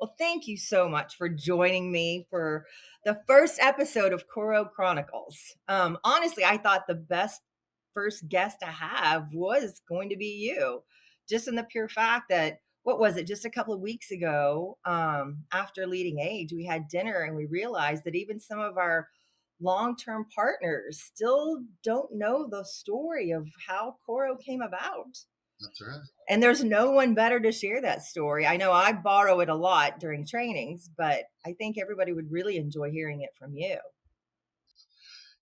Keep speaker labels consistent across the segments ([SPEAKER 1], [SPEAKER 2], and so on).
[SPEAKER 1] Well, thank you so much for joining me for the first episode of Coro Chronicles. Honestly, I thought the best first guest to have was going to be you, just in the pure fact that what was it? Just a couple of weeks ago, after Leading Age, we had dinner and we realized that even some of our long-term partners still don't know the story of how Coro came about.
[SPEAKER 2] That's right.
[SPEAKER 1] And there's no one better to share that story. I know I borrow it a lot during trainings, but I think everybody would really enjoy hearing it from you.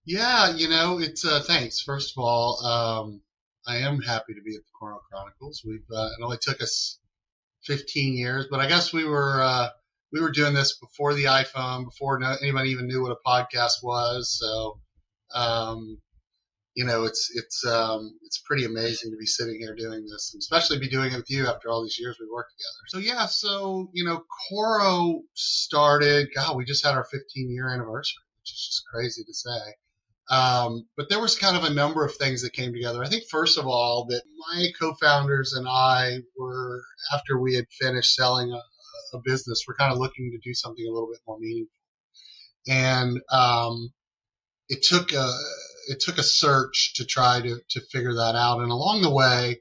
[SPEAKER 2] Yeah, it's thanks. First of all, I am happy to be at the Coro Chronicles. It only took us 15 years, but I guess we were doing this before the iPhone, before anybody even knew what a podcast was. So, um, it's pretty amazing to be sitting here doing this, and especially be doing it with you after all these years we worked together. So yeah, Coro started. God, we just had our 15-year anniversary, which is just crazy to say. But there was kind of a number of things that came together. I think, first of all, that my co-founders and I were, after we had finished selling a business, we're kind of looking to do something a little bit more meaningful. And it took a search to try to figure that out. And along the way,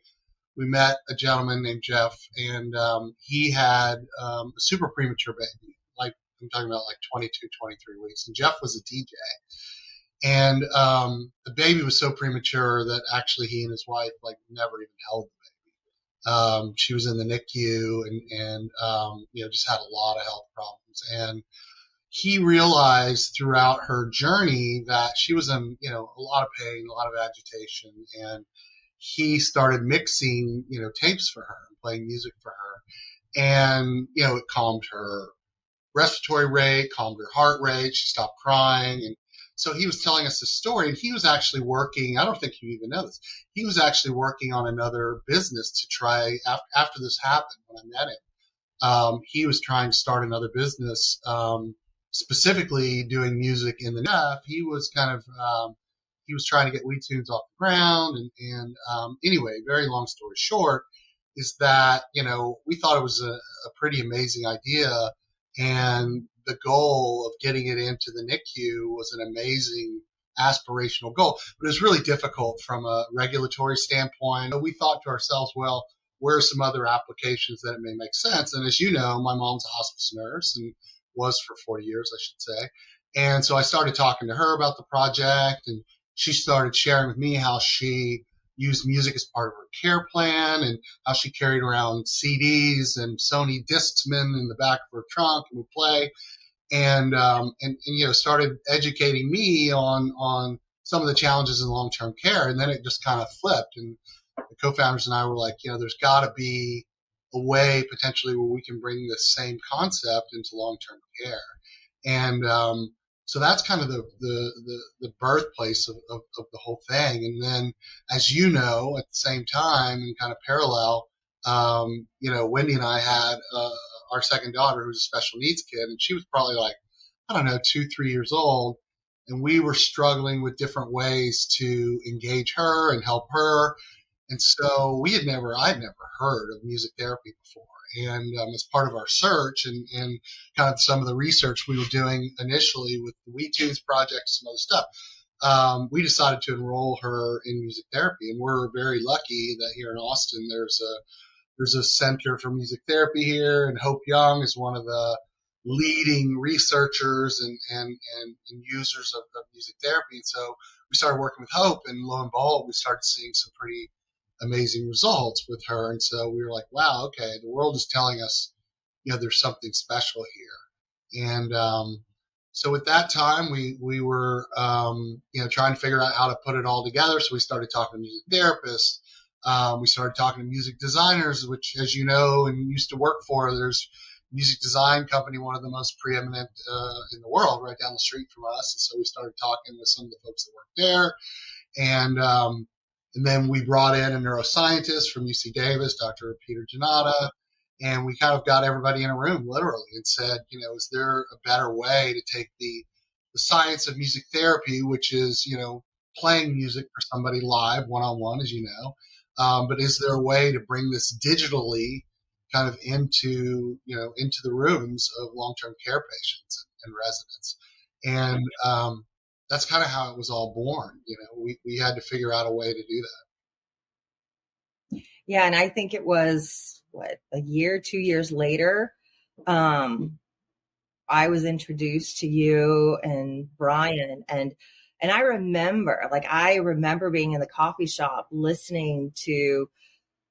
[SPEAKER 2] we met a gentleman named Jeff, and he had a super premature baby. Like, I'm talking about like 22, 23 weeks. And Jeff was a DJ. And the baby was so premature that actually he and his wife never even held the baby. She was in the NICU and just had a lot of health problems. And he realized throughout her journey that she was in a lot of pain, a lot of agitation, and he started mixing tapes for her and playing music for her, and it calmed her respiratory rate, calmed her heart rate, she stopped crying. And so he was telling us this story, and he was actually working, I don't think you even know this, he was actually working on another business to try, after this happened, when I met him, he was trying to start another business, specifically doing music in the NF. He was he was trying to get We Tunes off the ground. And anyway, very long story short, is that, we thought it was a pretty amazing idea. And the goal of getting it into the NICU was an amazing aspirational goal, but it was really difficult from a regulatory standpoint. We thought to ourselves, well, where are some other applications that it may make sense? And as you know, my mom's a hospice nurse and was for 40 years, I should say. And so I started talking to her about the project, and she started sharing with me how she used music as part of her care plan and how she carried around CDs and Sony Discman in the back of her trunk and would play, and started educating me on some of the challenges in long-term care. And then it just kind of flipped, and the co-founders and I were like, there's got to be a way potentially where we can bring this same concept into long-term care. And so that's kind of the birthplace of the whole thing. And then, as you know, at the same time and kind of parallel, Wendy and I had our second daughter, who was a special needs kid, and she was probably like, I don't know, 2, 3 years old. And we were struggling with different ways to engage her and help her. And so I'd never heard of music therapy before. And as part of our search and kind of some of the research we were doing initially with the We Tunes project, some other stuff, we decided to enroll her in music therapy. And we're very lucky that here in Austin, there's a center for music therapy here, and Hope Young is one of the leading researchers and users of music therapy. And so we started working with Hope, and lo and behold, we started seeing some pretty amazing results with her. And so we were like, wow, okay, the world is telling us, there's something special here. And so at that time, we were, trying to figure out how to put it all together. So we started talking to music therapists. We started talking to music designers, which, as you know, and used to work for, there's music design company, one of the most preeminent in the world, right down the street from us. And so we started talking with some of the folks that work there. And then we brought in a neuroscientist from UC Davis, Dr. Peter Janata, and we kind of got everybody in a room, literally, and said, is there a better way to take the science of music therapy, which is, playing music for somebody live, one-on-one, as you know, but is there a way to bring this digitally kind of into, into the rooms of long-term care patients and residents. And that's kind of how it was all born. We had to figure out a way to do that.
[SPEAKER 1] Yeah, and I think it was what, a year, 2 years later, um, I was introduced to you and Brian, and I remember being in the coffee shop listening to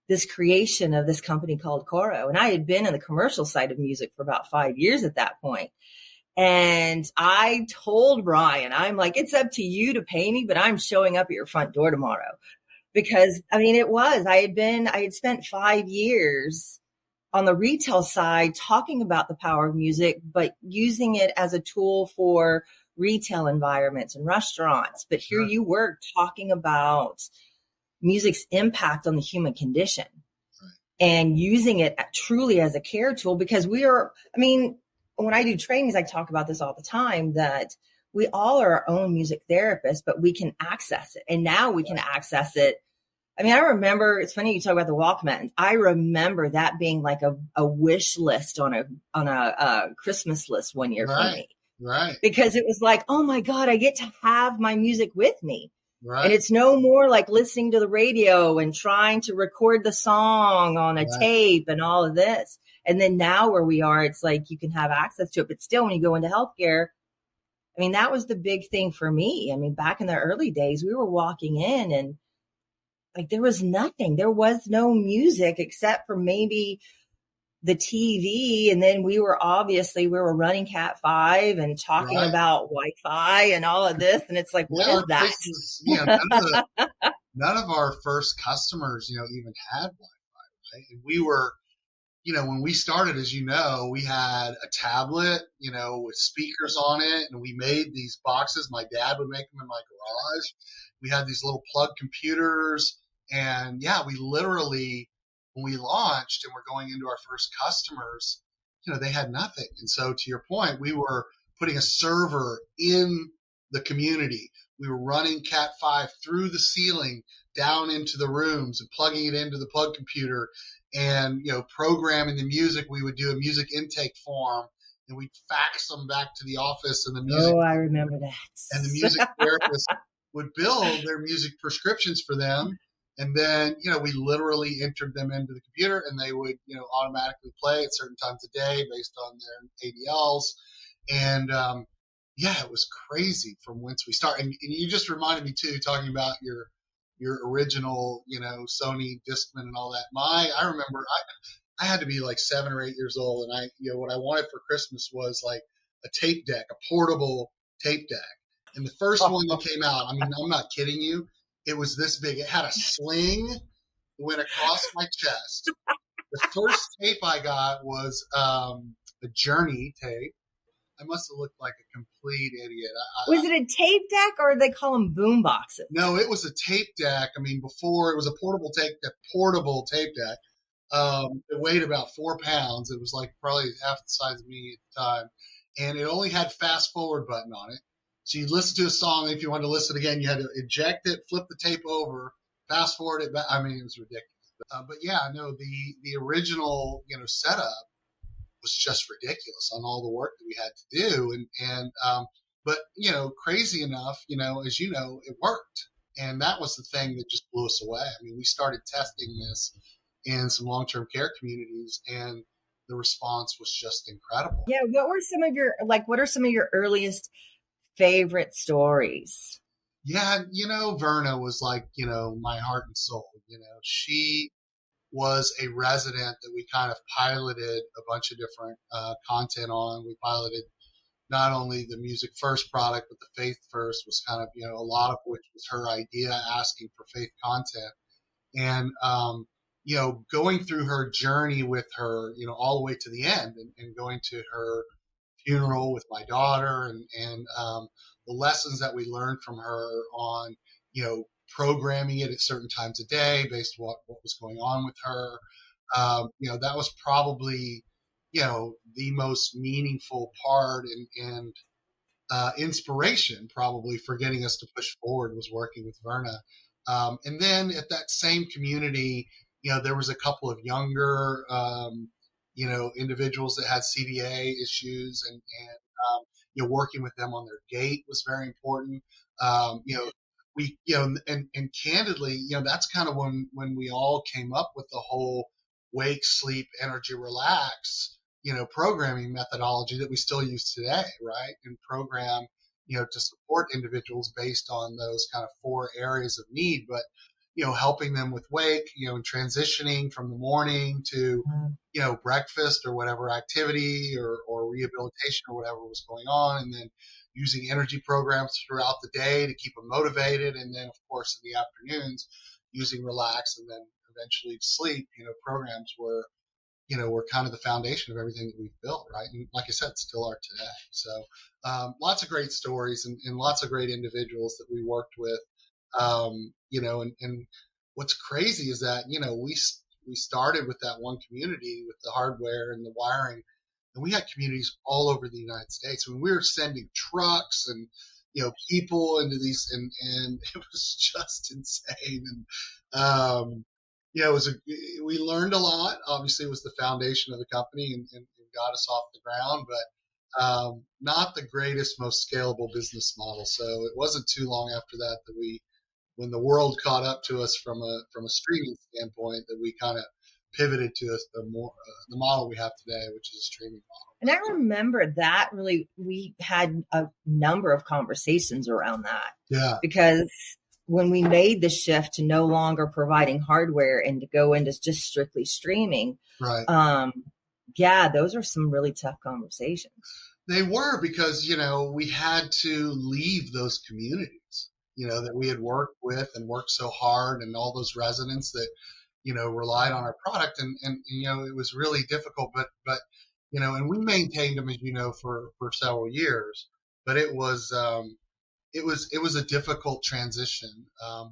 [SPEAKER 1] this creation of this company called Coro. And I had been in the commercial side of music for about 5 years at that point. And I told Brian, I'm like, it's up to you to pay me, but I'm showing up at your front door tomorrow. Because I mean, I had spent 5 years on the retail side talking about the power of music, but using it as a tool for retail environments and restaurants. But here
[SPEAKER 2] Sure.
[SPEAKER 1] you were talking about music's impact on the human condition and using it truly as a care tool, because I mean, when I do trainings, I talk about this all the time, that we all are our own music therapists, but we can access it. And now we can access it. I mean, I remember, it's funny you talk about the Walkmans. I remember that being like a wish list on a Christmas list one year for
[SPEAKER 2] Right.
[SPEAKER 1] me,
[SPEAKER 2] Right.
[SPEAKER 1] because it was like, oh my God, I get to have my music with me. And
[SPEAKER 2] Right.
[SPEAKER 1] it's no more like listening to the radio and trying to record the song on a
[SPEAKER 2] Right.
[SPEAKER 1] tape and all of this. And then now where we are, it's like you can have access to it. But still, when you go into healthcare, I mean, that was the big thing for me. I mean, back in the early days, we were walking in and like there was nothing. There was no music except for maybe the TV. And then we were running Cat 5 and talking
[SPEAKER 2] Right.
[SPEAKER 1] about Wi-Fi and all of this. And it's like, what
[SPEAKER 2] Yeah,
[SPEAKER 1] is
[SPEAKER 2] our
[SPEAKER 1] that?
[SPEAKER 2] places, none of our first customers, even had Wi-Fi, right? And we were, when we started, as we had a tablet, with speakers on it, and we made these boxes. My dad would make them in my garage. We had these little plug computers, and yeah, we literally, when we launched and we're going into our first customers, they had nothing. And so, to your point, we were putting a server in the community. We were running Cat 5 through the ceiling down into the rooms and plugging it into the plug computer and programming the music. We would do a music intake form and we'd fax them back to the office, and the
[SPEAKER 1] Oh, I remember
[SPEAKER 2] music
[SPEAKER 1] that.
[SPEAKER 2] therapist would bill their music prescriptions for them. And then, we literally entered them into the computer, and they would, automatically play at certain times of day based on their ADLs. And yeah, it was crazy from whence we started. And you just reminded me too, talking about your original, Sony Discman and all that. I remember I had to be like 7 or 8 years old, and what I wanted for Christmas was like a tape deck, a portable tape deck. And the first one that came out, I mean, I'm not kidding you, it was this big. It had a sling that went across my chest. The first tape I got was a Journey tape. I must have looked like a complete idiot.
[SPEAKER 1] Was it a tape deck or they call them boom boxes?
[SPEAKER 2] No, it was a tape deck. I mean, before it was a portable tape deck. It weighed about 4 pounds. It was like probably half the size of me at the time, and it only had fast forward button on it. So you listen to a song. If you wanted to listen again, you had to eject it, flip the tape over, fast forward it back. I mean, it was ridiculous. But yeah, no, the original setup was just ridiculous on all the work that we had to do, and but crazy enough, as it worked, and that was the thing that just blew us away. I mean, we started testing this in some long-term care communities, and the response was just incredible.
[SPEAKER 1] Yeah. What are some of your earliest favorite stories?
[SPEAKER 2] Yeah, Verna was like, my heart and soul. She was a resident that we kind of piloted a bunch of different content on. We piloted not only the Music First product, but the Faith First was kind of, a lot of which was her idea, asking for faith content. And, going through her journey with her, all the way to the end, and going to her funeral with my daughter, and the lessons that we learned from her on, programming it at certain times of day based on what was going on with her. That was probably, the most meaningful part, and inspiration probably for getting us to push forward was working with Verna. And then at that same community, There was a couple of younger, individuals that had CVA issues, working with them on their gait was very important. We, and candidly, that's kind of when we all came up with the whole wake, sleep, energy, relax, programming methodology that we still use today, right? And program, to support individuals based on those kind of four areas of need, but, helping them with wake, and transitioning from the morning to, breakfast or whatever activity or rehabilitation or whatever was going on. And then using energy programs throughout the day to keep them motivated. And then, of course, in the afternoons, using relax and then eventually sleep, programs were kind of the foundation of everything that we've built, right? And like I said, still are today. So lots of great stories and lots of great individuals that we worked with. And what's crazy is that, we started with that one community with the hardware and the wiring, and we had communities all over the United States. I mean, we were sending trucks and, people into these, and it was just insane. And, we learned a lot. Obviously, it was the foundation of the company and got us off the ground, but not the greatest, most scalable business model. So it wasn't too long after that when the world caught up to us from a streaming standpoint, that we kind of pivoted to the model we have today, which is a streaming model.
[SPEAKER 1] And I remember that really, we had a number of conversations around that.
[SPEAKER 2] Yeah.
[SPEAKER 1] Because when we made the shift to no longer providing hardware and to go into just strictly streaming,
[SPEAKER 2] right.
[SPEAKER 1] Those are some really tough conversations.
[SPEAKER 2] They were, because, we had to leave those communities, that we had worked with and worked so hard, and all those residents that, relied on our product. And it was really difficult, but, and we maintained them, as for several years, but it was a difficult transition.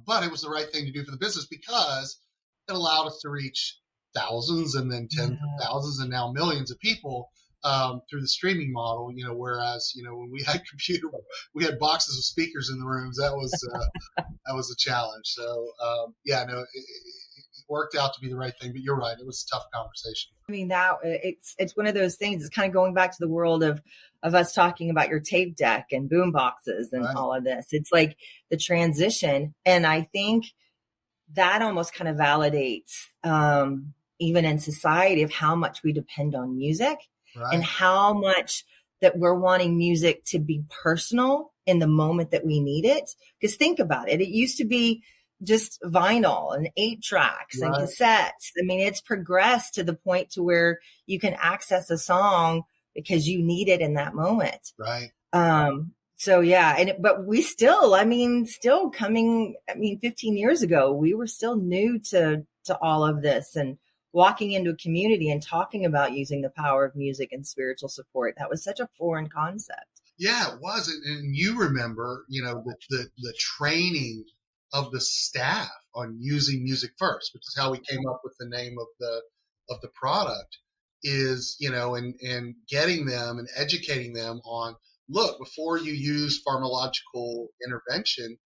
[SPEAKER 2] But it was the right thing to do for the business, because it allowed us to reach thousands and then tens of thousands and now millions of people through the streaming model. Whereas, when we had boxes of speakers in the rooms, that was a challenge. So it worked out to be the right thing. But you're right, it was a tough conversation.
[SPEAKER 1] I mean, that it's one of those things. It's kind of going back to the world of us talking about your tape deck and boom boxes and all of this. It's like the transition. And I think that almost kind of validates, even in society, of how much we depend on music, and how much that we're wanting music to be personal in the moment that we need it. Because think about it. It used to be just vinyl and 8 tracks and cassettes. I mean, it's progressed to the point to where you can access a song because you need it in that moment.
[SPEAKER 2] Right.
[SPEAKER 1] So yeah, but we still, still coming, 15 years ago, we were still new to all of this, and walking into a community and talking about using the power of music and spiritual support. That was such a foreign concept.
[SPEAKER 2] Yeah, it was. And you remember, the training of the staff on using music first, which is how we came up with the name of the product, is, and getting them and educating them on, look, before you use pharmacological intervention,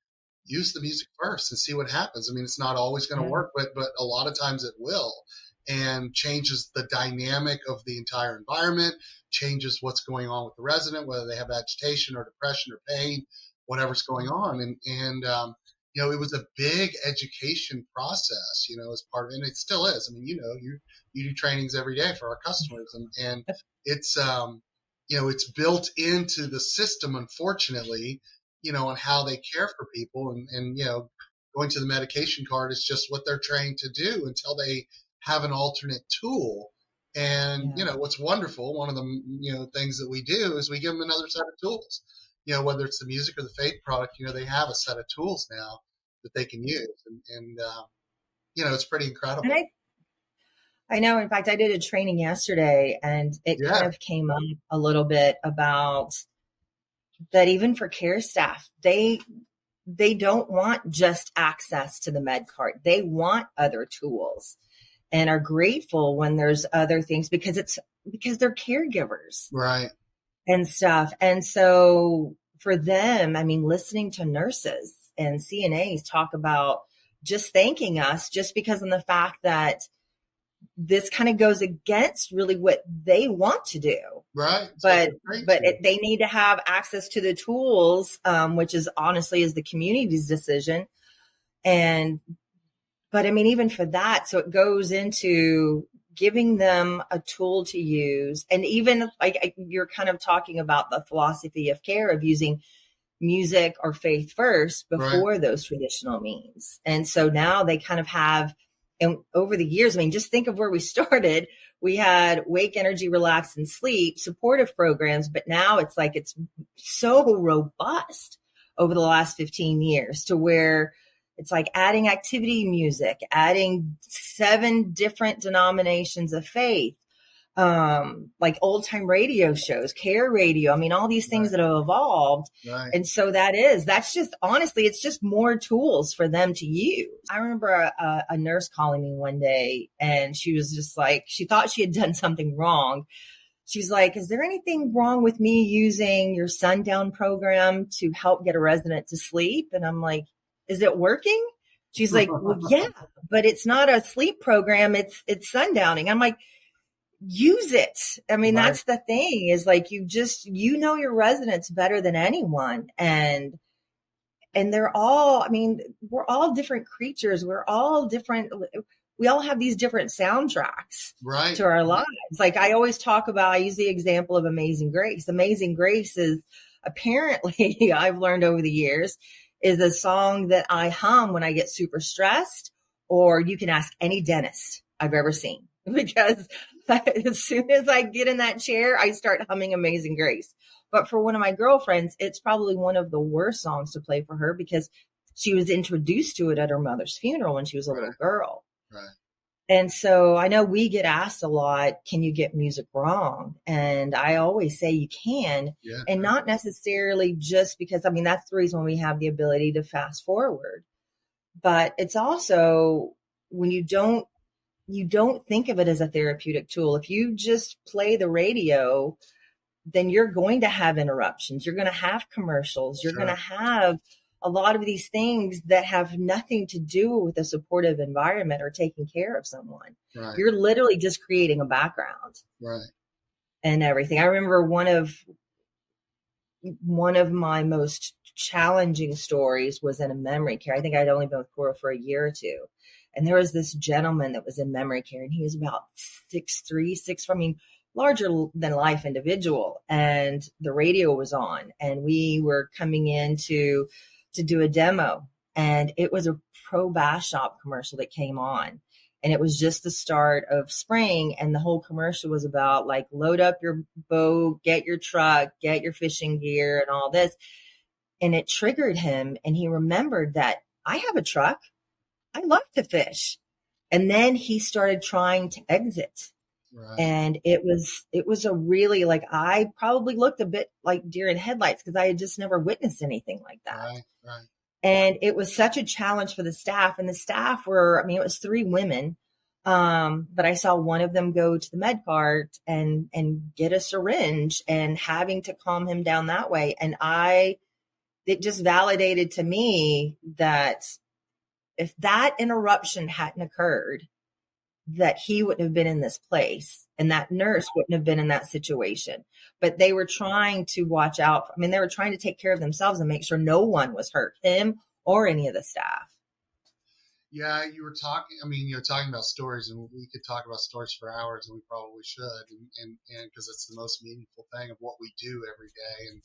[SPEAKER 2] use the music first and see what happens. I mean, it's not always going to work, but a lot of times it will, and changes the dynamic of the entire environment, changes what's going on with the resident, whether they have agitation or depression or pain, whatever's going on. And it was a big education process, as part of it. And it still is. I mean, you do trainings every day for our customers, and it's, it's built into the system, unfortunately, on how they care for people, and going to the medication card is just what they're trained to do until they have an alternate tool. And, what's wonderful, one of the, things that we do is we give them another set of tools, whether it's the music or the faith product, they have a set of tools now that they can use. And it's pretty incredible.
[SPEAKER 1] And I know, in fact, I did a training yesterday, and it kind of came up a little bit about that. Even for care staff, they don't want just access to the med card. They want other tools, and are grateful when there's other things, because they're caregivers.
[SPEAKER 2] Right.
[SPEAKER 1] And stuff. And so for them, listening to nurses and CNAs talk about just thanking us just because of the fact that this kind of goes against really what they want to do.
[SPEAKER 2] Right. It's what
[SPEAKER 1] But
[SPEAKER 2] they're trained to.
[SPEAKER 1] they need to have access to the tools, which is honestly is the community's decision. And but I mean, even for that, so it goes into giving them a tool to use, and even like you're kind of talking about the philosophy of care of using music or faith first
[SPEAKER 2] Right.
[SPEAKER 1] before those traditional means. And so now they kind of have, and over the years, I mean, just think of where we started. We had wake, energy, relax, and sleep supportive programs, but now it's like it's so robust over the last 15 years to where it's like adding activity music, adding 7 different denominations of faith, like old time radio shows, care radio. I mean, all these things
[SPEAKER 2] Right.
[SPEAKER 1] that have evolved.
[SPEAKER 2] Right.
[SPEAKER 1] And so that's just honestly, it's just more tools for them to use. I remember a nurse calling me one day and she was just like, she thought she had done something wrong. She's like, is there anything wrong with me using your sundown program to help get a resident to sleep? And I'm like, is it working? She's like, well, yeah, but it's not a sleep program. It's sundowning. I'm like, use it. I mean,
[SPEAKER 2] Right.
[SPEAKER 1] that's the thing is like you know your residents better than anyone. And they're all, I mean, we're all different creatures. We're all different. We all have these different soundtracks
[SPEAKER 2] Right.
[SPEAKER 1] to our lives. Like I always talk about, I use the example of Amazing Grace. Amazing Grace is apparently, I've learned over the years, is a song that I hum when I get super stressed, or you can ask any dentist I've ever seen because as soon as I get in that chair, I start humming Amazing Grace. But for one of my girlfriends, it's probably one of the worst songs to play for her because she was introduced to it at her mother's funeral when she was a little
[SPEAKER 2] Right.
[SPEAKER 1] girl.
[SPEAKER 2] Right.
[SPEAKER 1] And so I know we get asked a lot, can you get music wrong? And I always say you can,
[SPEAKER 2] Yeah.
[SPEAKER 1] and not necessarily just because, I mean, that's the reason we have the ability to fast forward. But it's also when you don't think of it as a therapeutic tool. If you just play the radio, then you're going to have interruptions. You're going to have commercials. You're going to
[SPEAKER 2] Sure.
[SPEAKER 1] have a lot of these things that have nothing to do with a supportive environment or taking care of someone.
[SPEAKER 2] Right.
[SPEAKER 1] You're literally just creating a background
[SPEAKER 2] Right.
[SPEAKER 1] and everything. I remember one of my most challenging stories was in a memory care. I think I'd only been with Cora for a year or two. And there was this gentleman that was in memory care, and he was about 6'3", 6'4", I mean, larger than life individual. And the radio was on, and we were coming in to do a demo. And it was a Pro Bass Shop commercial that came on. And it was just the start of spring. And the whole commercial was about like, load up your boat, get your truck, get your fishing gear and all this. And it triggered him. And he remembered that I have a truck. I love to fish. And then he started trying to exit.
[SPEAKER 2] Right.
[SPEAKER 1] And it was a really like, I probably looked a bit like deer in headlights because I had just never witnessed anything like that.
[SPEAKER 2] Right. Right.
[SPEAKER 1] And it was such a challenge for the staff. And the staff were, I mean, it was 3 women. But I saw one of them go to the med cart and get a syringe and having to calm him down that way. And it just validated to me that if that interruption hadn't occurred, that he wouldn't have been in this place and that nurse wouldn't have been in that situation. But they were trying to watch out. I mean, they were trying to take care of themselves and make sure no one was hurt, him or any of the staff.
[SPEAKER 2] Yeah, you were talking. I mean, you're talking about stories, and we could talk about stories for hours, and we probably should, and because it's the most meaningful thing of what we do every day. And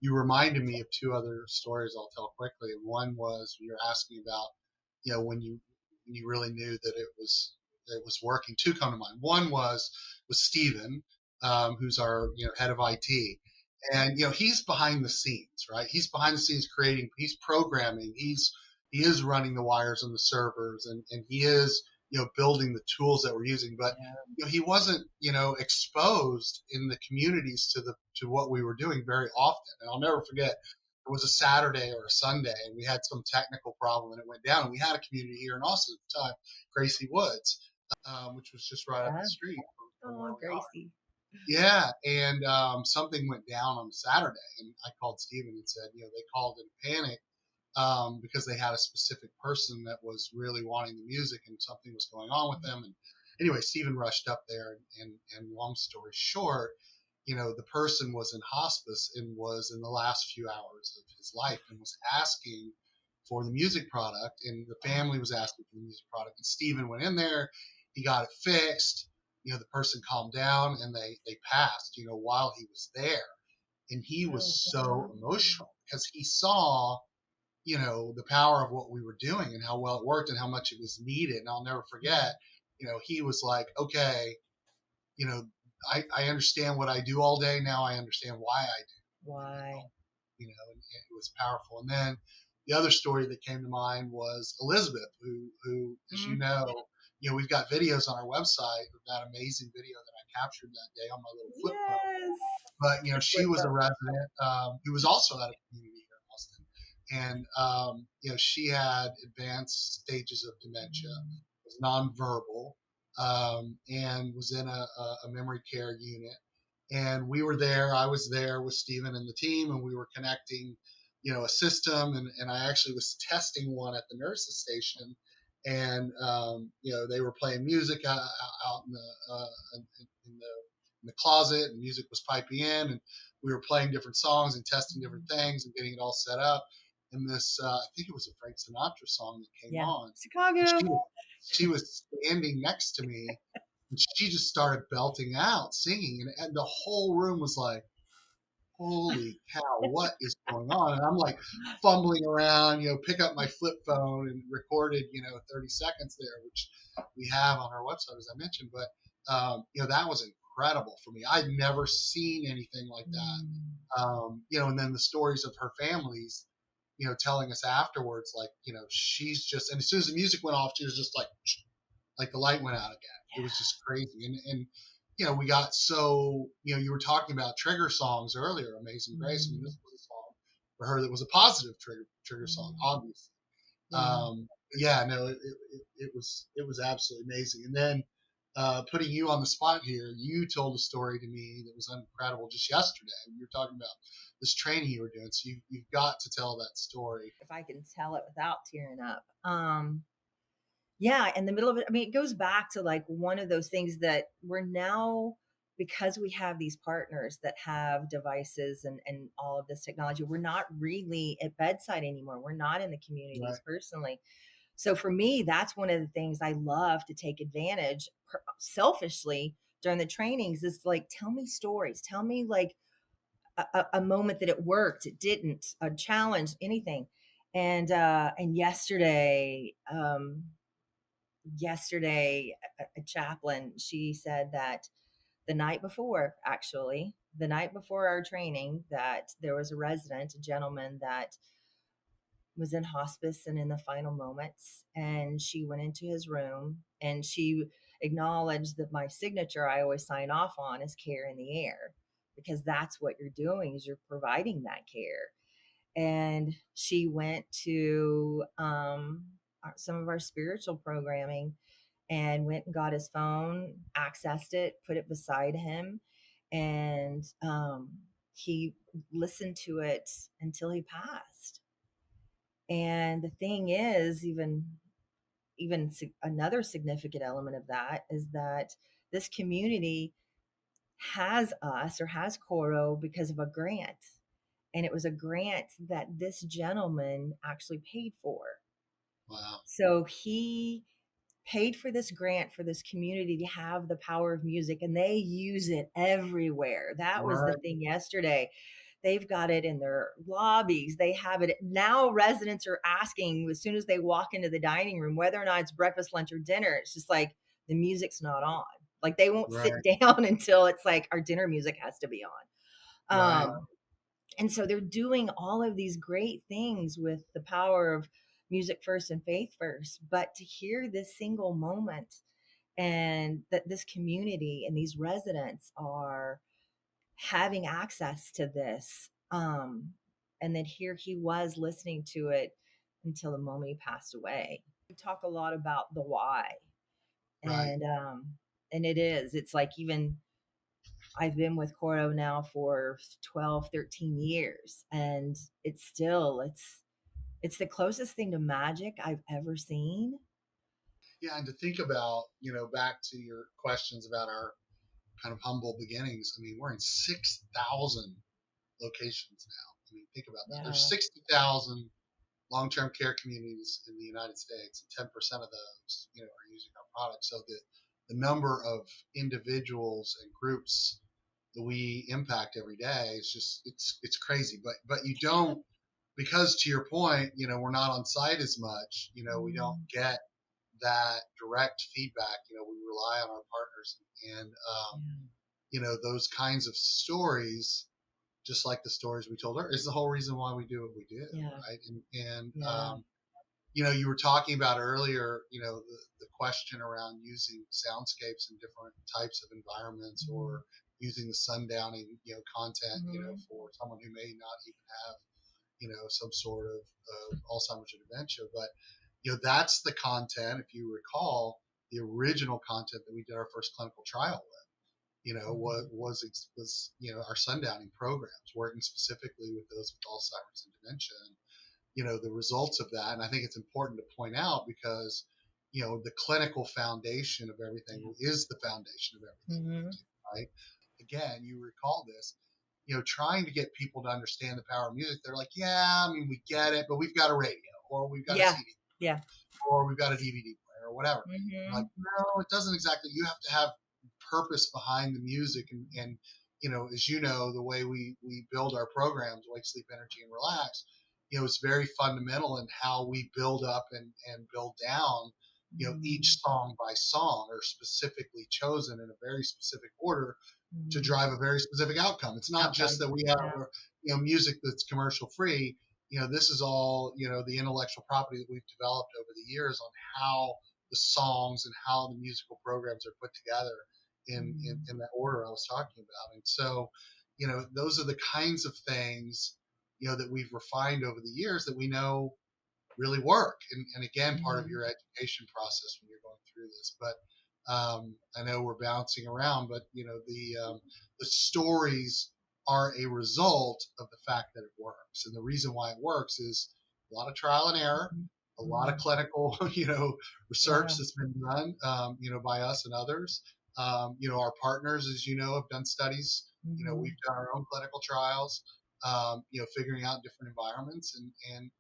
[SPEAKER 2] you reminded me of 2 other stories I'll tell quickly. And one was you were asking about, when you really knew that it was working. 2 come to mind. One was Steven, who's our head of IT, and he's behind the scenes, right? He's behind the scenes creating, he's programming, he is running the wires and the servers, and he is building the tools that we're using. But he wasn't exposed in the communities to what we were doing very often. And I'll never forget, it was a Saturday or a Sunday, and we had some technical problem, and it went down. And we had a community here in Austin at the time, Gracie Woods, which was just right up the
[SPEAKER 1] Yeah.
[SPEAKER 2] street from where
[SPEAKER 1] Oh,
[SPEAKER 2] we are.
[SPEAKER 1] Gracie.
[SPEAKER 2] Yeah, and something went down on Saturday, and I called Steven and said, they called in a panic, because they had a specific person that was really wanting the music and something was going on with them. And anyway, Stephen rushed up there, and long story short, the person was in hospice and was in the last few hours of his life and was asking for the music product, and the
[SPEAKER 1] Oh,
[SPEAKER 2] family was asking for the music product. And Stephen went in there, he got it fixed. The person calmed down, and they passed. While he was there, and he was
[SPEAKER 1] oh,
[SPEAKER 2] so emotional because he saw the power of what we were doing and how well it worked and how much it was needed. And I'll never forget, he was like, okay, you know, I understand what I do all day. Now I understand why I do what I do
[SPEAKER 1] why?
[SPEAKER 2] all day, and it was powerful. And then the other story that came to mind was Elizabeth, who, as
[SPEAKER 1] Mm,
[SPEAKER 2] we've got videos on our website of that amazing video that I captured that day on my little flip phone.
[SPEAKER 1] yes.
[SPEAKER 2] But
[SPEAKER 1] The
[SPEAKER 2] she
[SPEAKER 1] flip
[SPEAKER 2] was a
[SPEAKER 1] phone.
[SPEAKER 2] resident who was also at a community here in Austin, and she had advanced stages of dementia, was nonverbal, and was in a memory care unit. And we were there. I was there with Stephen and the team, and we were connecting, a system. And I actually was testing one at the nurses station, and they were playing music out in in the in the closet, and music was piping in, and we were playing different songs and testing different things and getting it all set up. And this, I think it was a Frank Sinatra song that came
[SPEAKER 1] Yeah.
[SPEAKER 2] on, and
[SPEAKER 1] Chicago.
[SPEAKER 2] she was standing next to me, and she just started belting out singing, and the whole room was like, holy cow, what is going on? And I'm like fumbling around, pick up my flip phone and recorded, 30 seconds there, which we have on our website, as I mentioned. But, that was incredible for me. I'd never seen anything like
[SPEAKER 1] Mm,
[SPEAKER 2] that. And then the stories of her families, telling us afterwards, like, she's just, and as soon as the music went off, she was just like the light went out again. It was just crazy. And we got so, you were talking about trigger songs earlier, Amazing Grace. I mean,
[SPEAKER 1] mm,
[SPEAKER 2] this was a song for her that was a positive trigger song,
[SPEAKER 1] mm.
[SPEAKER 2] obviously.
[SPEAKER 1] Yeah.
[SPEAKER 2] Yeah, no, it was absolutely amazing. And then putting you on the spot here, you told a story to me that was incredible just yesterday. You were talking about this training you were doing, so you've got to tell that story.
[SPEAKER 1] If I can tell it without tearing up. Yeah, in the middle of it, I mean, it goes back to like one of those things that we're now, because we have these partners that have devices and all of this technology, we're not really at bedside anymore. We're not in the
[SPEAKER 2] Right,
[SPEAKER 1] communities personally. So for me, that's one of the things I love to take advantage selfishly during the trainings is like, tell me stories, tell me like a moment that it worked, it didn't, a challenge, anything. And yesterday a chaplain, she said that the night before, actually the night before our training, that there was a resident, a gentleman that was in hospice and in the final moments, and she went into his room and she acknowledged that my signature I always sign off on is care in the air, because that's what you're doing, is you're providing that care. And she went to some of our spiritual programming and went and got his phone, accessed it, put it beside him, and he listened to it until he passed. And the thing is, another significant element of that is that this community has us, or has Coro, because of a grant. And it was a grant that this gentleman actually paid for.
[SPEAKER 2] wow,
[SPEAKER 1] So he paid for this grant for this community to have the power of music, and they use it everywhere. That was the
[SPEAKER 2] right,
[SPEAKER 1] thing yesterday. They've got it in their lobbies. They have it now. Residents are asking as soon as they walk into the dining room whether or not it's breakfast, lunch, or dinner. It's just like the music's not on. Like they won't sit
[SPEAKER 2] right,
[SPEAKER 1] down until it's like our dinner music has to be on.
[SPEAKER 2] right,
[SPEAKER 1] And so they're doing all of these great things with the power of music first and faith first. But to hear this single moment, and that this community and these residents are having access to this, and then here he was listening to it until the moment he passed away. We talk a lot about the why,
[SPEAKER 2] right.
[SPEAKER 1] and it's like, even I've been with Coro now for 12, 13 years, and it's still, It's the closest thing to magic I've ever seen.
[SPEAKER 2] Yeah, and to think about, back to your questions about our kind of humble beginnings. I mean, we're in 6,000 locations now. I mean, think about that. There's
[SPEAKER 1] Yeah.
[SPEAKER 2] 60,000 long-term care communities in the United States, and 10% of those, are using our product. So the number of individuals and groups that we impact every day is just it's crazy. But you don't, because to your point, we're not on site as much. We don't
[SPEAKER 1] Mm,
[SPEAKER 2] get that direct feedback. We rely on our partners, and
[SPEAKER 1] yeah.
[SPEAKER 2] those kinds of stories, just like the stories we told her, is the whole reason why we do what we do,
[SPEAKER 1] Yeah.
[SPEAKER 2] right? And
[SPEAKER 1] Yeah.
[SPEAKER 2] you were talking about earlier, the question around using soundscapes in different types of environments,
[SPEAKER 1] Mhm.
[SPEAKER 2] or using the sundowning, content,
[SPEAKER 1] Mhm.
[SPEAKER 2] for someone who may not even have, some sort of Alzheimer's or dementia. But, that's the content, if you recall, the original content that we did our first clinical trial with, what
[SPEAKER 1] Mhm.
[SPEAKER 2] was, our sundowning programs, working specifically with those with Alzheimer's and dementia. And, the results of that. And I think it's important to point out because, the clinical foundation of everything
[SPEAKER 1] Yeah.
[SPEAKER 2] is the foundation of everything we
[SPEAKER 1] Mhm.
[SPEAKER 2] do, right? Again, you recall this, trying to get people to understand the power of music. They're like, yeah, I mean, we get it, but we've got a radio, or we've got a
[SPEAKER 1] Yeah.
[SPEAKER 2] CD,
[SPEAKER 1] Yeah.
[SPEAKER 2] or we've got a DVD player, or whatever. Like,
[SPEAKER 1] Mhm.
[SPEAKER 2] no, it doesn't exactly. You have to have purpose behind the music, and as you know, the way we build our programs, Wake, Sleep, Energy, and Relax, it's very fundamental in how we build up and build down,
[SPEAKER 1] Mhm.
[SPEAKER 2] each song by song, or specifically chosen in a very specific order to
[SPEAKER 1] Mhm.
[SPEAKER 2] drive a very specific outcome. It's not just
[SPEAKER 1] Outcome.
[SPEAKER 2] that we have,
[SPEAKER 1] Yeah.
[SPEAKER 2] music that's commercial free. This is all, the intellectual property that we've developed over the years on how the songs and how the musical programs are put together
[SPEAKER 1] Mhm.
[SPEAKER 2] in that order I was talking about. And so, those are the kinds of things, that we've refined over the years that we know really work. And again, part of
[SPEAKER 1] Mhm.
[SPEAKER 2] your education process when you're going through this. But I know we're bouncing around, but the stories are a result of the fact that it works. And the reason why it works is a lot of trial and error,
[SPEAKER 1] Mhm.
[SPEAKER 2] a lot of
[SPEAKER 1] Mhm.
[SPEAKER 2] clinical, research
[SPEAKER 1] Yeah.
[SPEAKER 2] that's been done, by us and others. Our partners, as you know, have done studies. We've
[SPEAKER 1] Mhm.
[SPEAKER 2] done our own clinical trials, figuring out different environments, and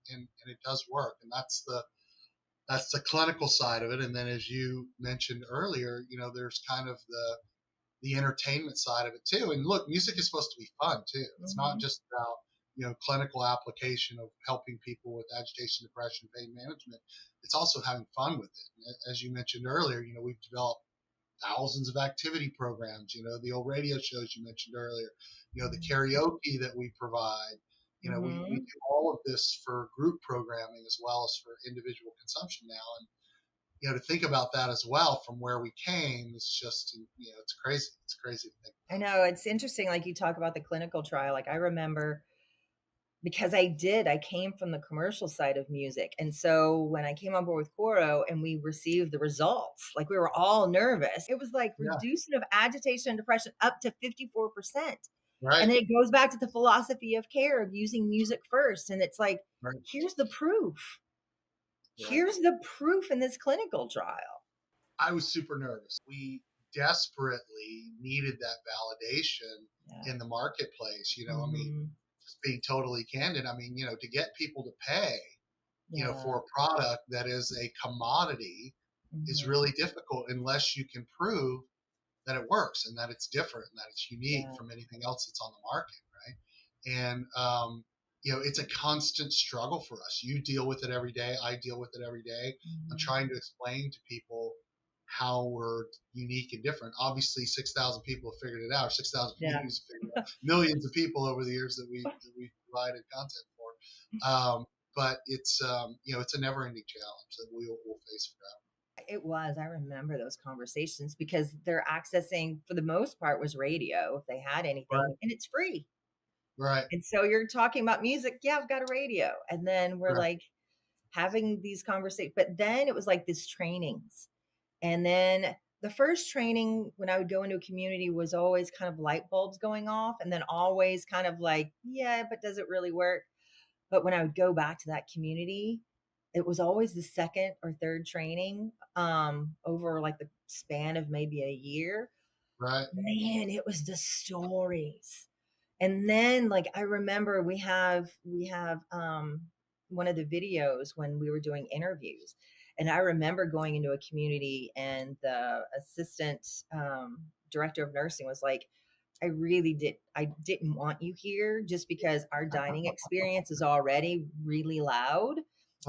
[SPEAKER 2] it does work. And that's the clinical side of it. And then, as you mentioned earlier, there's kind of the entertainment side of it too. And look, music is supposed to be fun too. It's not
[SPEAKER 1] Mhm.
[SPEAKER 2] just about, clinical application of helping people with agitation, depression, pain management. It's also having fun with it. As you mentioned earlier, we've developed thousands of activity programs, the old radio shows you mentioned earlier, the
[SPEAKER 1] Mhm.
[SPEAKER 2] karaoke that we provide. We
[SPEAKER 1] Mhm.
[SPEAKER 2] do all of this for group programming as well as for individual consumption now. And, to think about that as well from where we came is just, it's crazy. It's crazy to think
[SPEAKER 1] I
[SPEAKER 2] about.
[SPEAKER 1] know it's interesting, like you talk about the clinical trial. Like I remember because I came from the commercial side of music. And so when I came on board with Coro and we received the results, like we were all nervous. It was like
[SPEAKER 2] Yeah.
[SPEAKER 1] reducing of agitation and depression up to 54%. And
[SPEAKER 2] Right.
[SPEAKER 1] then it goes back to the philosophy of care of using music first. And it's like,
[SPEAKER 2] Right.
[SPEAKER 1] here's the proof.
[SPEAKER 2] Right.
[SPEAKER 1] Here's the proof in this clinical trial.
[SPEAKER 2] I was super nervous. We desperately needed that validation
[SPEAKER 1] Yeah.
[SPEAKER 2] in the marketplace. I mean,
[SPEAKER 1] Mhm.
[SPEAKER 2] just being totally candid, I mean, to get people to pay,
[SPEAKER 1] Yeah.
[SPEAKER 2] for a product that is a commodity is
[SPEAKER 1] Mhm.
[SPEAKER 2] really difficult unless you can prove that it works and that it's different and that it's unique
[SPEAKER 1] Yeah.
[SPEAKER 2] from anything else that's on the market, right? And it's a constant struggle for us. You deal with it every day. I deal with it every day. I'm
[SPEAKER 1] Mhm.
[SPEAKER 2] trying to explain to people how we're unique and different. Obviously, 6,000 people have figured it out, or 6,000
[SPEAKER 1] Yeah.
[SPEAKER 2] communities have figured it out. Millions of people over the years that we provided content for. But it's a never-ending challenge that we'll face forever.
[SPEAKER 1] It was. I remember those conversations because they're accessing, for the most part, was radio if they had
[SPEAKER 2] Right.
[SPEAKER 1] anything, and it's free.
[SPEAKER 2] Right.
[SPEAKER 1] And so you're talking about music. Yeah, I've got a radio. And then we're
[SPEAKER 2] Right.
[SPEAKER 1] like having these conversations. But then it was like these trainings. And then the first training when I would go into a community was always kind of light bulbs going off, and then always kind of like, yeah, but does it really work? But when I would go back to that community, it was always the second or third training over like the span of maybe a year.
[SPEAKER 2] Right.
[SPEAKER 1] Man, it was the stories. And then like I remember we have one of the videos when we were doing interviews. And I remember going into a community and the assistant director of nursing was like, I didn't want you here just because our dining experience is already really loud.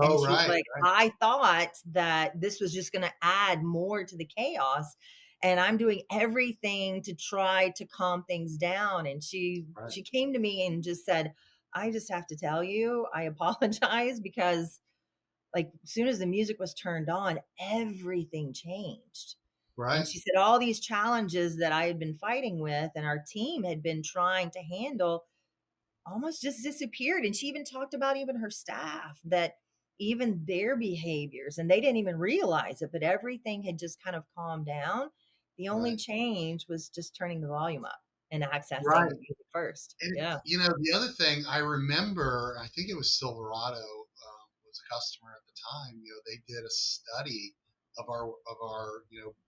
[SPEAKER 1] And
[SPEAKER 2] Oh,
[SPEAKER 1] she's
[SPEAKER 2] right.
[SPEAKER 1] like, I thought that this was just going to add more to the chaos. And I'm doing everything to try to calm things down. And
[SPEAKER 2] Right.
[SPEAKER 1] she came to me and just said, I just have to tell you, I apologize because like as soon as the music was turned on, everything changed. And
[SPEAKER 2] Right.
[SPEAKER 1] she said all these challenges that I had been fighting with and our team had been trying to handle almost just disappeared. And she even talked about even her staff that even their behaviors, and they didn't even realize it, but everything had just kind of calmed down. The only
[SPEAKER 2] Right.
[SPEAKER 1] change was just turning the volume up and accessing
[SPEAKER 2] Right.
[SPEAKER 1] the music first.
[SPEAKER 2] And
[SPEAKER 1] Yeah.
[SPEAKER 2] the other thing I remember, I think it was Silverado was a customer at the time. They did a study of our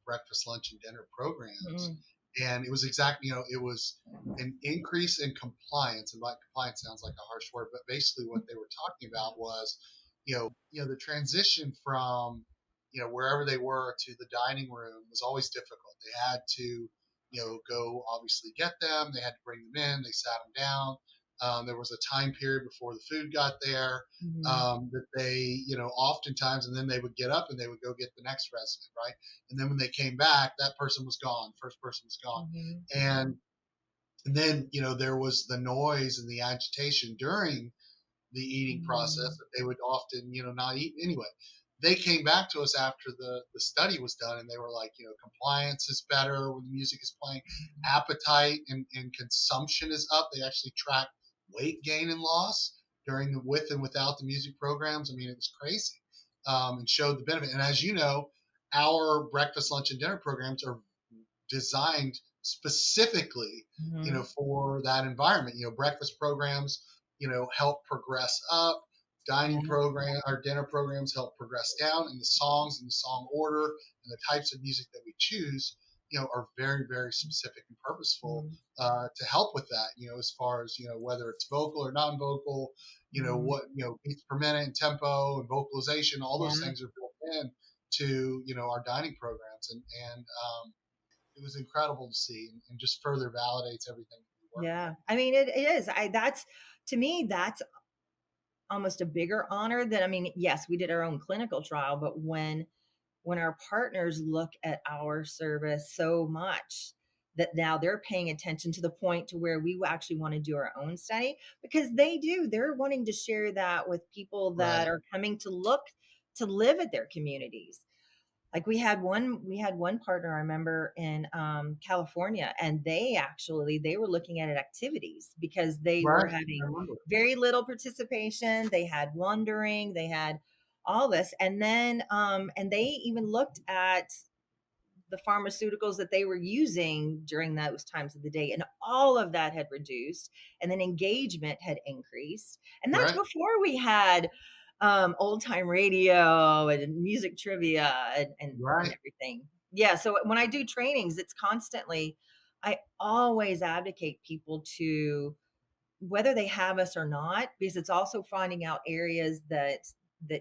[SPEAKER 2] breakfast, lunch, and dinner programs,
[SPEAKER 1] Mm-hmm.
[SPEAKER 2] and it was exactly it was an increase in compliance. And by compliance sounds like a harsh word, but basically what they were talking about was the transition from wherever they were to the dining room was always difficult. They had to go obviously get them. They had to bring them in. They sat them down. There was a time period before the food got there
[SPEAKER 1] Mm-hmm.
[SPEAKER 2] that they, oftentimes, and then they would get up and they would go get the next resident, right? And then when they came back, that person was gone. First person was gone,
[SPEAKER 1] Mm-hmm.
[SPEAKER 2] and then there was the noise and the agitation during the eating process
[SPEAKER 1] Mm-hmm.
[SPEAKER 2] that they would often, not eat anyway. They came back to us after the study was done and they were like, compliance is better when the music is playing, appetite and consumption is up. They actually tracked weight gain and loss during the with and without the music programs. I mean, it was crazy, and showed the benefit. And as you know, our breakfast, lunch, and dinner programs are designed specifically,
[SPEAKER 1] Mm-hmm.
[SPEAKER 2] for that environment. Breakfast programs, help progress up. Dining
[SPEAKER 1] Yeah.
[SPEAKER 2] program or dinner programs help progress down, and the songs and the song order and the types of music that we choose, are very, very specific and purposeful
[SPEAKER 1] Mm-hmm.
[SPEAKER 2] to help with that. As far as whether it's vocal or non-vocal,
[SPEAKER 1] Mm-hmm.
[SPEAKER 2] what beats per minute and tempo and vocalization, all those
[SPEAKER 1] Yeah.
[SPEAKER 2] things are built in to our dining programs, and it was incredible to see and just further validates everything we work
[SPEAKER 1] Yeah. I mean, it is. That's to me, that's almost a bigger honor than, I mean, yes, we did our own clinical trial, but when our partners look at our service so much that now they're paying attention to the point to where we actually want to do our own study because they're wanting to share that with people
[SPEAKER 2] with.
[SPEAKER 1] that
[SPEAKER 2] Right,
[SPEAKER 1] are coming to look to live at their communities. Like we had one partner I remember in California, and they were looking at activities because they were
[SPEAKER 2] right. I
[SPEAKER 1] having
[SPEAKER 2] remember.
[SPEAKER 1] very little participation. They had wandering, they had all this, and then and they even looked at the pharmaceuticals that they were using during those times of the day, and all of that had reduced, and then engagement had increased. And that's
[SPEAKER 2] Right,
[SPEAKER 1] before we had old time radio and music trivia and
[SPEAKER 2] right,
[SPEAKER 1] everything. Yeah, so when I do trainings, it's constantly, I always advocate people to, whether they have us or not, because it's also finding out areas that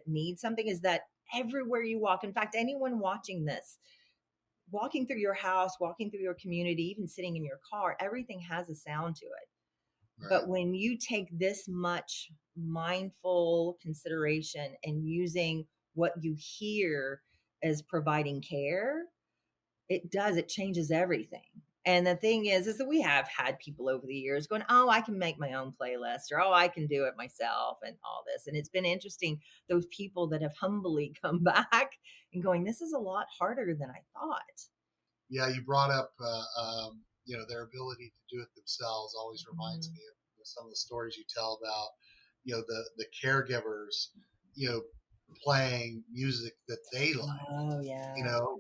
[SPEAKER 1] need something, is that everywhere you walk, in fact, anyone watching this, walking through your house, walking through your community, even sitting in your car, everything has a sound to it.
[SPEAKER 2] right,
[SPEAKER 1] But when you take this much mindful consideration and using what you hear as providing care, it changes everything. And the thing is that we have had people over the years going, oh, I can make my own playlist, or oh, I can do it myself, and all this. And it's been interesting, those people that have humbly come back and going, this is a lot harder than I thought.
[SPEAKER 2] yeah. You brought up their ability to do it themselves always reminds
[SPEAKER 1] Mhm.
[SPEAKER 2] me of some of the stories you tell about the caregivers you know playing music that they like,
[SPEAKER 1] Oh, yeah.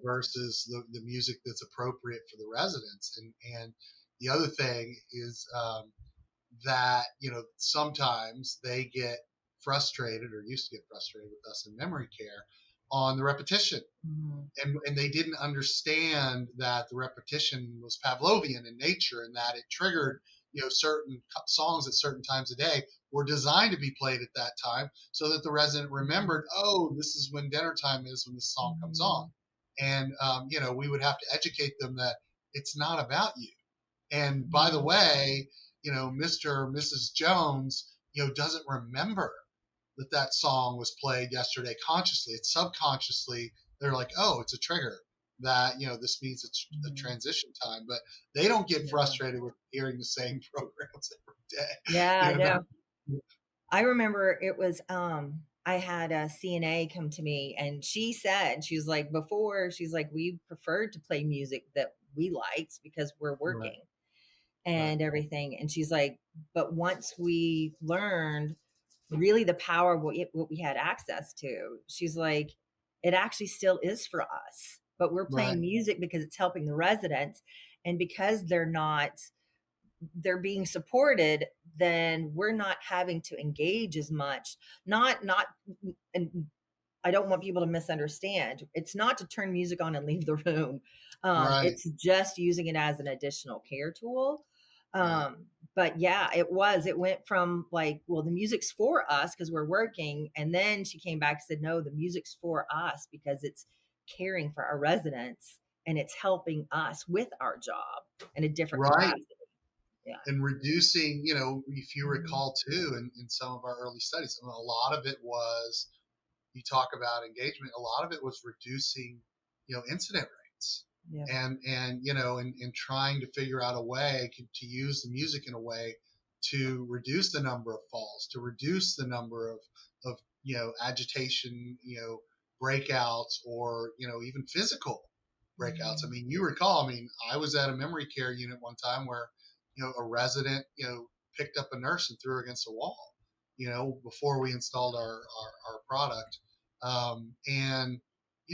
[SPEAKER 2] versus the music that's appropriate for the residents. And the other thing is that sometimes they get frustrated, or used to get frustrated with us in memory care, on the repetition.
[SPEAKER 1] Mhm.
[SPEAKER 2] And they didn't understand that the repetition was Pavlovian in nature, and that it triggered, certain songs at certain times of day were designed to be played at that time, so that the resident remembered, oh, this is when dinner time is when this song comes on.
[SPEAKER 1] Mhm.
[SPEAKER 2] And we would have to educate them that it's not about you. And by the
[SPEAKER 1] Mhm.
[SPEAKER 2] way, Mr. or Mrs. Jones, doesn't remember that song was played yesterday consciously. It's subconsciously, they're like, oh, it's a trigger that, this means it's a
[SPEAKER 1] Mhm.
[SPEAKER 2] transition time. But they don't get
[SPEAKER 1] Yeah.
[SPEAKER 2] frustrated with hearing the same programs every day.
[SPEAKER 1] Yeah,
[SPEAKER 2] Not,
[SPEAKER 1] no. I remember it was, I had a CNA come to me and she was like, before, she's like, we preferred to play music that we liked because we're
[SPEAKER 2] right,
[SPEAKER 1] working
[SPEAKER 2] right,
[SPEAKER 1] and everything. And she's like, but once we learned really the power of what we had access to, she's like, it actually still is for us, but we're
[SPEAKER 2] right,
[SPEAKER 1] playing music because it's helping the residents. And because they're being supported, then we're not having to engage as much. Not and I don't want people to misunderstand. It's not to turn music on and leave the room.
[SPEAKER 2] right,
[SPEAKER 1] It's just using it as an additional care tool.
[SPEAKER 2] right,
[SPEAKER 1] Um, but yeah, it went from like, well, the music's for us because we're working. And then she came back and said, no, the music's for us because it's caring for our residents and it's helping us with our job in a different
[SPEAKER 2] right.
[SPEAKER 1] capacity. Yeah.
[SPEAKER 2] And reducing, if you
[SPEAKER 1] Mhm.
[SPEAKER 2] recall too, in some of our early studies, I mean, a lot of it was, you talk about engagement, a lot of it was reducing, incident rates,
[SPEAKER 1] Yeah.
[SPEAKER 2] and trying to figure out a way to use the music in a way to reduce the number of falls, to reduce the number of agitation, breakouts, or even physical breakouts. I
[SPEAKER 1] Mhm.
[SPEAKER 2] mean, you recall, I mean, I was at a memory care unit one time where, a resident, picked up a nurse and threw her against a wall, before we installed our product. And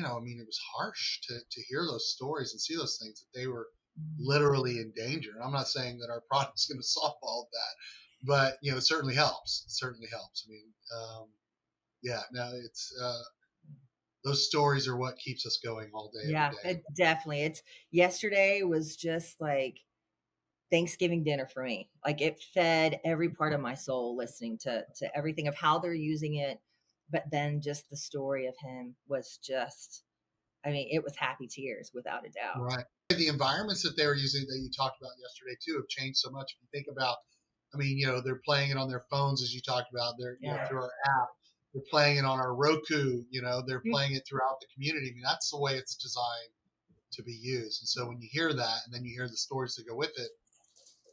[SPEAKER 2] I mean, it was harsh to hear those stories and see those things, that they were
[SPEAKER 1] Mhm.
[SPEAKER 2] literally in danger. And I'm not saying that our product is going to solve all of that, but it certainly helps. It certainly helps. I mean, yeah, no, it's those stories are what keeps us going all day, every
[SPEAKER 1] Yeah,
[SPEAKER 2] day.
[SPEAKER 1] it definitely. It's yesterday was just like Thanksgiving dinner for me. Like it fed every part of my soul listening to everything of how they're using it. But then just the story of him was just, I mean, it was happy tears without a doubt.
[SPEAKER 2] Right. The environments that they were using that you talked about yesterday too have changed so much. If you think about, I mean, they're playing it on their phones, as you talked about. They're,
[SPEAKER 1] Yeah.
[SPEAKER 2] through our app. They're playing it on our Roku. They're playing it throughout the community. I mean, that's the way it's designed to be used. And so when you hear that, and then you hear the stories that go with it,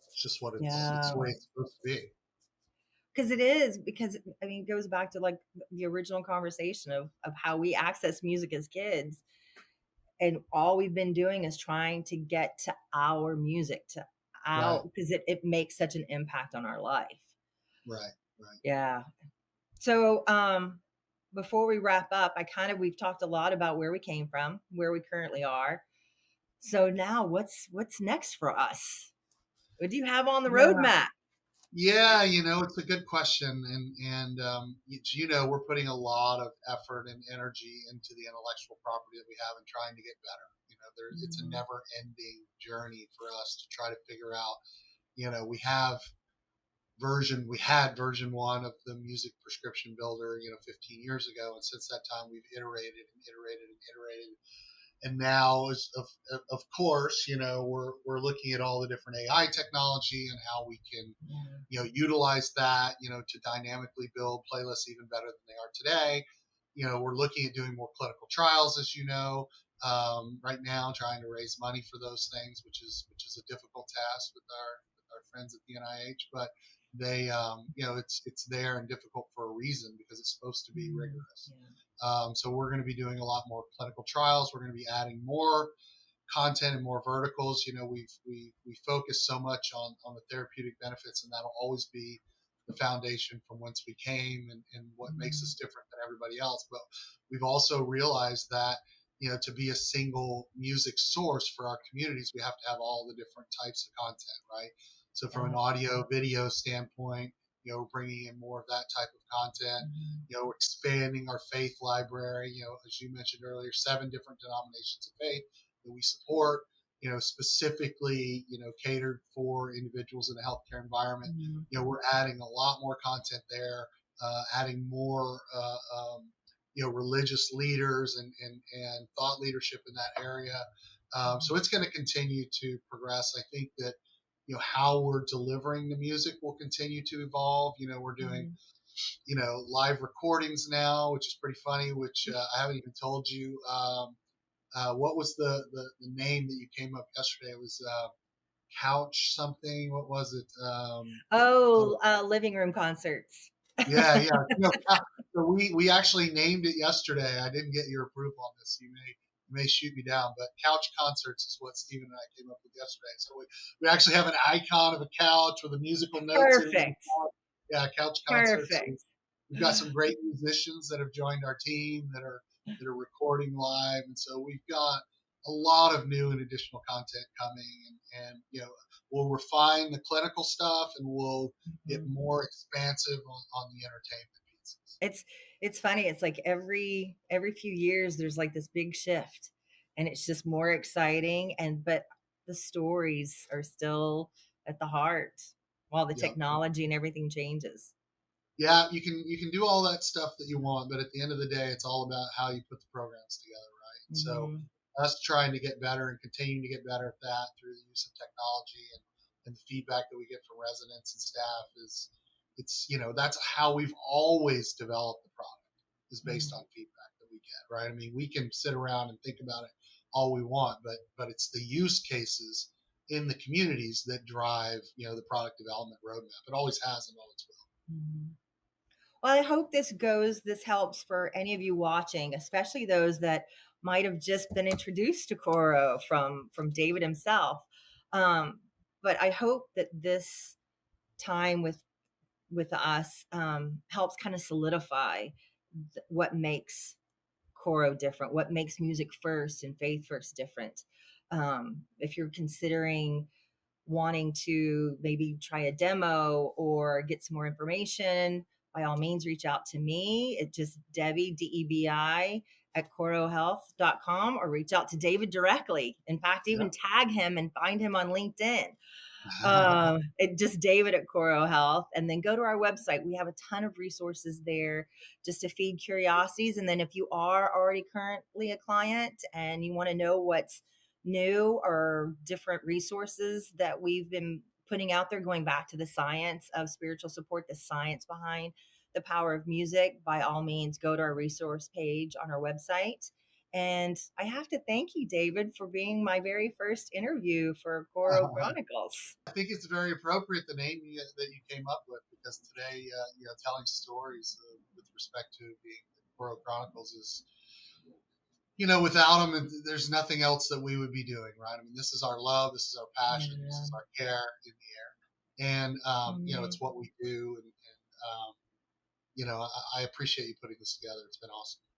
[SPEAKER 2] it's just what it's
[SPEAKER 1] Yeah.
[SPEAKER 2] the way it's supposed to be.
[SPEAKER 1] Because it is, because I mean, it goes back to like the original conversation of how we access music as kids. And all we've been doing is trying to get to our music, to
[SPEAKER 2] Right,
[SPEAKER 1] our, because it makes such an impact on our life.
[SPEAKER 2] right, right.
[SPEAKER 1] Yeah. So before we wrap up, we've talked a lot about where we came from, where we currently are. So now what's next for us? What do you have on the
[SPEAKER 2] Yeah.
[SPEAKER 1] roadmap?
[SPEAKER 2] Yeah, it's a good question, and we're putting a lot of effort and energy into the intellectual property that we have and trying to get better. It's a
[SPEAKER 1] Mhm.
[SPEAKER 2] never-ending journey for us to try to figure out. We had version one of the music prescription builder, 15 years ago, and since that time we've iterated and iterated and iterated. And now, of course, we're looking at all the different AI technology and how we can,
[SPEAKER 1] Yeah.
[SPEAKER 2] utilize that, to dynamically build playlists even better than they are today. We're looking at doing more clinical trials, as you know, right now, trying to raise money for those things, which is a difficult task with our friends at the NIH. But they, it's there and difficult for a reason, because it's supposed to be
[SPEAKER 1] Mm,
[SPEAKER 2] rigorous.
[SPEAKER 1] yeah.
[SPEAKER 2] So we're going to be doing a lot more clinical trials. We're going to be adding more content and more verticals. We focus so much on the therapeutic benefits, and that'll always be the foundation from whence we came, and what makes
[SPEAKER 1] Mm,
[SPEAKER 2] us different than everybody else. But we've also realized that, to be a single music source for our communities, we have to have all the different types of content, right? So from an
[SPEAKER 1] yeah.
[SPEAKER 2] audio, video standpoint, We're bringing in more of that type of content.
[SPEAKER 1] Mhm.
[SPEAKER 2] We're expanding our faith library. As you mentioned earlier, 7 different denominations of faith that we support. Specifically, catered for individuals in a healthcare environment.
[SPEAKER 1] Mhm.
[SPEAKER 2] We're adding a lot more content there, adding more, religious leaders and thought leadership in that area. So it's going to continue to progress. I think that how we're delivering the music will continue to evolve. We're doing
[SPEAKER 1] Mhm.
[SPEAKER 2] live recordings now, which is pretty funny. Which I haven't even told you. What was the name that you came up yesterday? It was Couch something. What was it? Oh,
[SPEAKER 1] Oh, living room concerts.
[SPEAKER 2] yeah, yeah. So we actually named it yesterday. I didn't get your approval on this. You may shoot me down, but couch concerts is what Stephen and I came up with yesterday. So we actually have an icon of a couch with a musical note to it.
[SPEAKER 1] Perfect.
[SPEAKER 2] Yeah, couch concerts.
[SPEAKER 1] Perfect.
[SPEAKER 2] We've got some great musicians that have joined our team that are recording live, and so we've got a lot of new and additional content coming, and we'll refine the clinical stuff, and we'll get
[SPEAKER 1] Mhm.
[SPEAKER 2] more expansive on the entertainment pieces.
[SPEAKER 1] It's it's funny. It's like every few years there's like this big shift and it's just more exciting but the stories are still at the heart while the
[SPEAKER 2] Yep.
[SPEAKER 1] technology and everything changes.
[SPEAKER 2] Yeah, you can do all that stuff that you want, but at the end of the day, it's all about how you put the programs together, right? And so
[SPEAKER 1] Mhm.
[SPEAKER 2] us trying to get better and continuing to get better at that through the use of technology and the feedback that we get from residents and staff it's that's how we've always developed the product is based
[SPEAKER 1] Mhm.
[SPEAKER 2] on feedback that we get, right? I mean, we can sit around and think about it all we want, but it's the use cases in the communities that drive the product development roadmap. It always has and always will.
[SPEAKER 1] Mhm. Well, I hope this helps for any of you watching, especially those that might have just been introduced to Coro from David himself. Um, but I hope that this time with us helps kind of solidify what makes Coro different, what makes music first and faith first different. If you're considering wanting to maybe try a demo or get some more information, by all means, reach out to me. It's just Debbie, DEBI, at corohealth.com, or reach out to David directly. In fact, even
[SPEAKER 2] Yeah.
[SPEAKER 1] tag him and find him on LinkedIn. It just David at Coro Health, and then go to our website. We have a ton of resources there just to feed curiosities. And then if you are already currently a client and you want to know what's new or different resources that we've been putting out there, going back to the science of spiritual support, the science behind the power of music, by all means, go to our resource page on our website. And I have to thank you, David, for being my very first interview for Coro Chronicles.
[SPEAKER 2] I think it's very appropriate the name that you came up with because today, telling stories with respect to being the Coro Chronicles is, without them, there's nothing else that we would be doing, right? I mean, this is our love, this is our passion, this
[SPEAKER 1] Yeah.
[SPEAKER 2] is our care in the air, and
[SPEAKER 1] Mm.
[SPEAKER 2] it's what we do, and I appreciate you putting this together. It's been awesome.